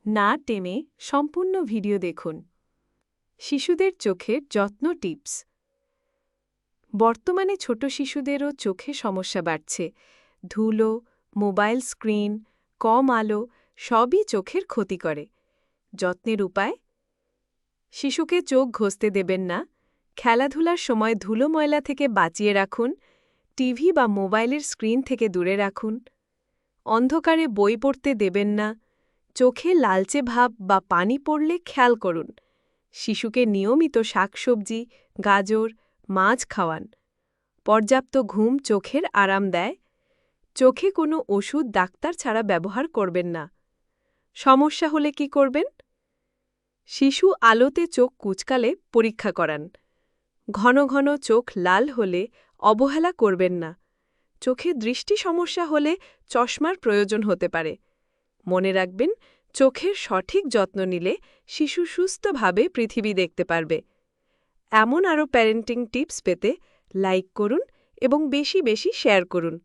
না টেনে সম্পূর্ণ ভিডিও দেখুন। শিশুদের চোখের যত্ন টিপস। বর্তমানে ছোট শিশুদেরও চোখে সমস্যা বাড়ছে। ধুলো, মোবাইল স্ক্রিন, কম আলো সবই চোখের ক্ষতি করে। যত্নের উপায়: শিশুকে চোখ ঘষতে দেবেন না, খেলাধুলার সময় ধুলো ময়লা থেকে বাঁচিয়ে রাখুন, টিভি বা মোবাইলের স্ক্রিন থেকে দূরে রাখুন, অন্ধকারে বই পড়তে দেবেন না, চোখে লালচে ভাব বা পানি পড়লে খেয়াল করুন, শিশুকে নিয়মিত শাকসবজি, গাজর, মাছ খাওয়ান, পর্যাপ্ত ঘুম চোখের আরাম দেয়, চোখে কোনো ওষুধ ডাক্তার ছাড়া ব্যবহার করবেন না। সমস্যা হলে কি করবেন? শিশু আলোতে চোখ কুঁচকালে পরীক্ষা করান। ঘন ঘন চোখ লাল হলে অবহেলা করবেন না। চোখে দৃষ্টি সমস্যা হলে চশমার প্রয়োজন হতে পারে। মনে রাখবেন, চোখের সঠিক যত্ন নিলে শিশু সুস্থভাবে পৃথিবী দেখতে পারবে। এমন আরও প্যারেন্টিং টিপস পেতে লাইক করুন এবং বেশি বেশি শেয়ার করুন।